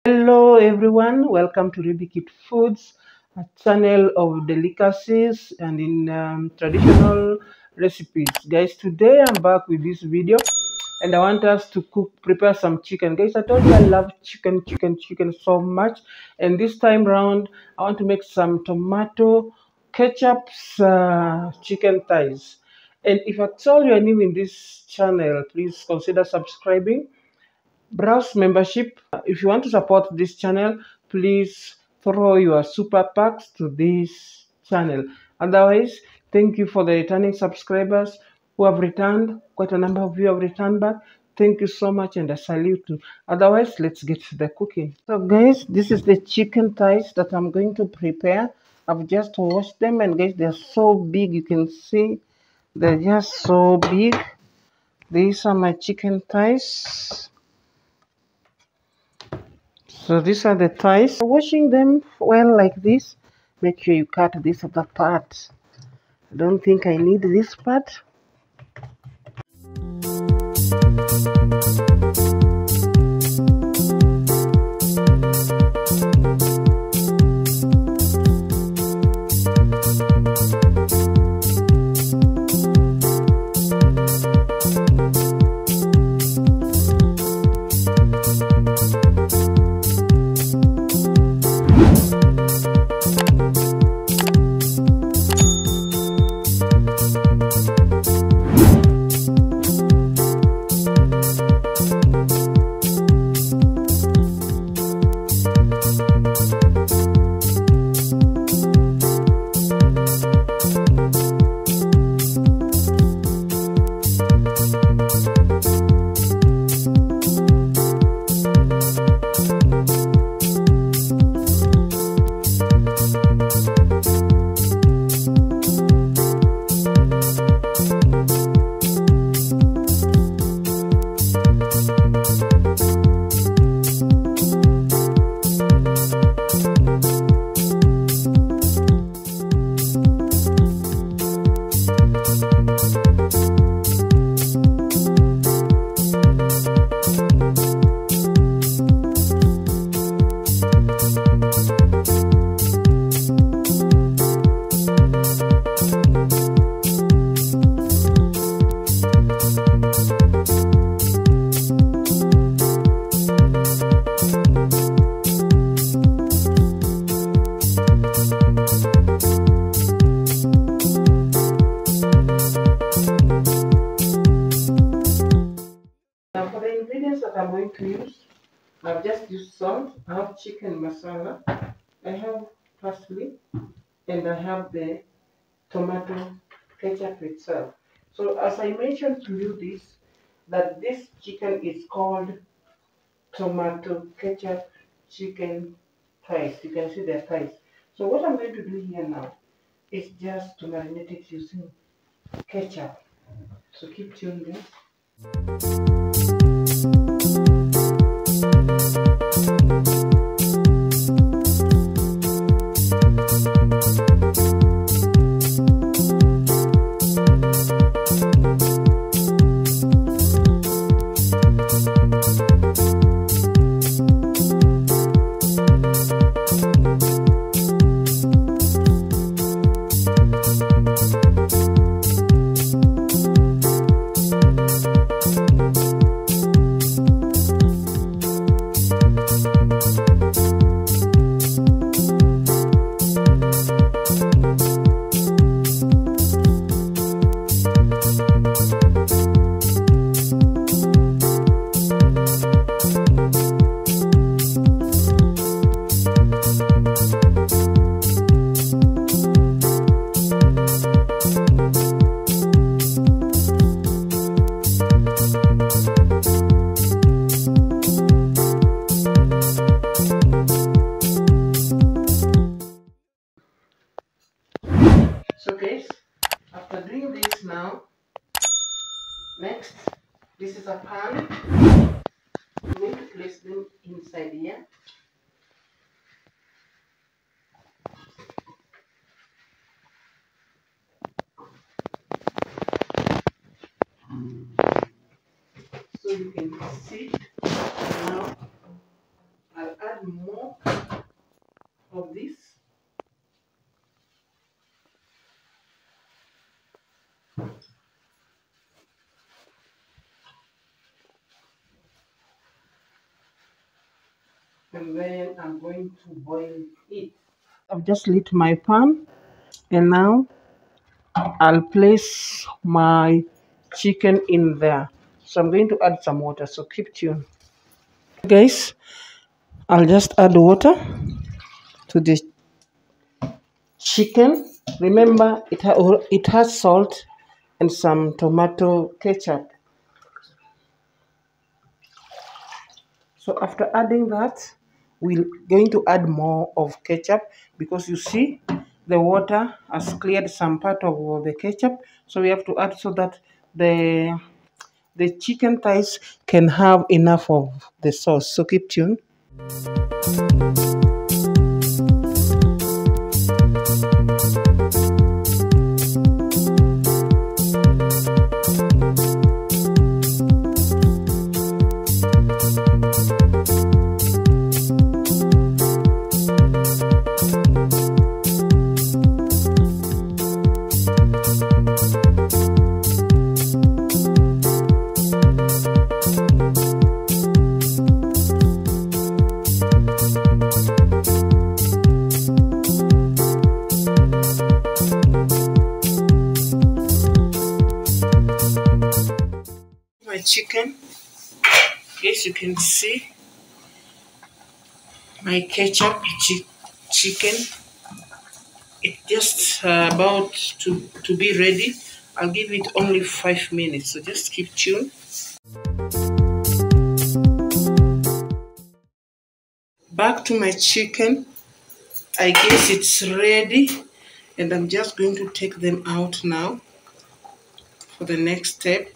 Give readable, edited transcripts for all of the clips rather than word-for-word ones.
Hello everyone, welcome to Rebbykit Foods, a channel of delicacies and in traditional recipes. Guys, today I'm back with this video and I want us to prepare some chicken. Guys, I told you I love chicken so much, and this time round I want to make some tomato ketchup chicken thighs. And if at all you are new in this channel, please consider subscribing. Browse membership. If you want to support this channel, please throw your super packs to this channel. Otherwise, thank you for the returning subscribers who have returned. Quite a number of you have returned back. Thank you so much and I salute you. Otherwise, let's get to the cooking. So guys, this is the chicken thighs that I'm going to prepare. I've just washed them, and guys, they're so big. You can see they're just so big. These are my chicken thighs. So these are the thighs. Washing them well like this. Make sure you cut this other part. I don't think I need this part. Now for the ingredients that I'm going to use, I've just used salt. I have chicken masala, I have parsley, and I have the tomato ketchup itself. So as I mentioned to you that this chicken is called tomato ketchup chicken thighs. You can see their thighs. So what I'm going to do here now is just to marinate it using ketchup. So keep tuned guys. So guys, after doing this now, next, this is a pan. I'm going to place them inside here. So you can see now I'll add add more of this. And then I'm going to boil it. I've just lit my pan, and now I'll place my chicken in there. So I'm going to add some water, so keep tuned. Guys, I'll just add water to the chicken. Remember, it has salt and some tomato ketchup. So after adding that, we're going to add more of ketchup, because you see the water has cleared some part of the ketchup. So we have to add so that the chicken thighs can have enough of the sauce. So keep tuned. My chicken, yes, you can see my ketchup chicken. It's just about to be ready. I'll give it only 5 minutes, so just keep tuned. Back to my chicken. I guess it's ready, and I'm just going to take them out now for the next step.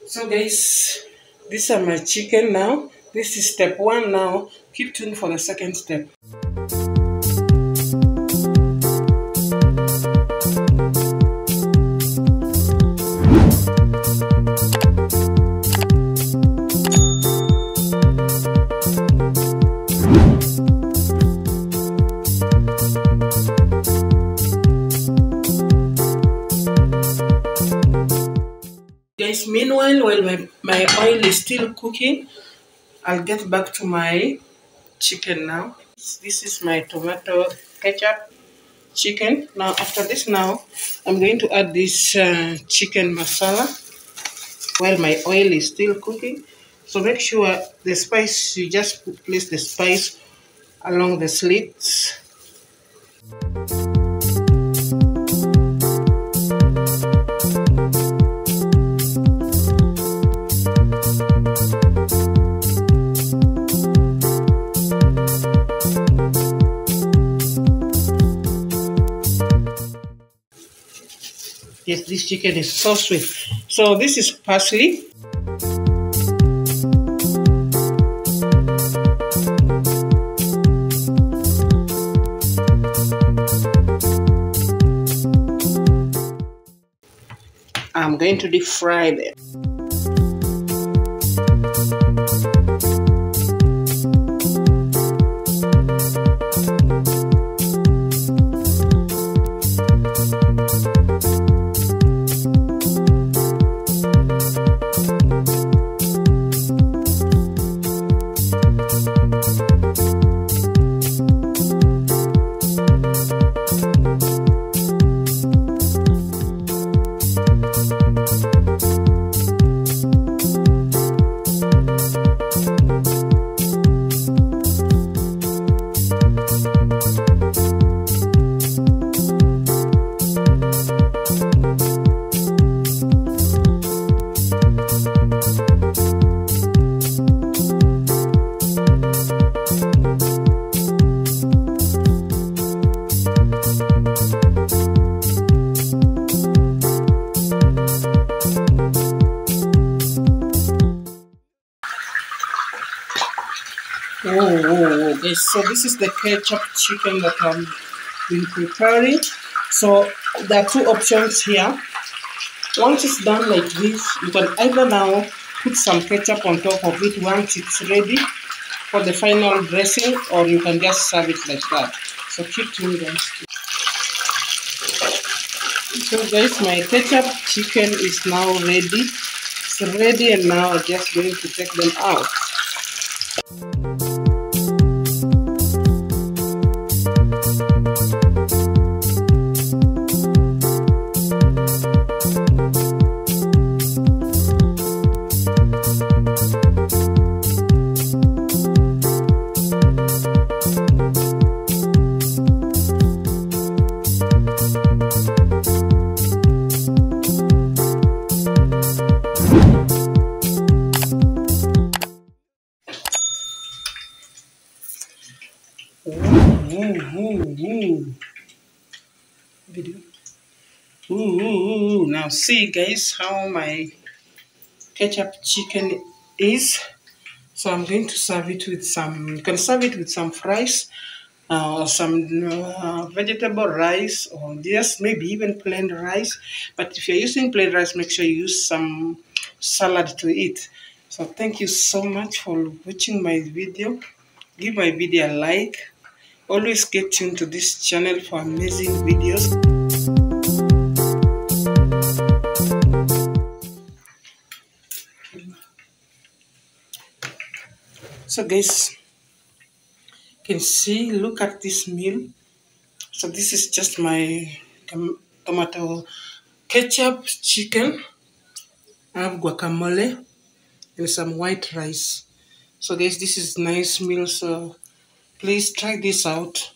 So guys, these are my chicken now. This is step 1 now. Keep tuned for the second step. Guys, meanwhile, while my oil is still cooking, I'll get back to my chicken now. This is my tomato ketchup chicken. Now after this, now I'm going to add this chicken masala while my oil is still cooking. So make sure the spice, you just place the spice along the slits. Yes, this chicken is so sweet. So this is parsley. I'm going to deep fry them. whoa, guys. So this is the ketchup chicken that I'm been preparing. So there are two options here. Once it's done like this, you can either now put some ketchup on top of it once it's ready for the final dressing, or you can just serve it like that. So keep doing guys. So guys, my ketchup chicken is now ready. It's ready, and now I'm just going to take them out. Video. Now see guys how my ketchup chicken is. So I'm going to serve it with some, you can serve it with some fries, or some vegetable rice, or just maybe even plain rice. But if you're using plain rice, make sure you use some salad to eat. So thank you so much for watching my video. Give my video a like. Always get tuned to this channel for amazing videos. So guys, you can see, look at this meal. So this is just my tomato ketchup chicken. I have guacamole and some white rice. So guys, this is nice meal. So please try this out.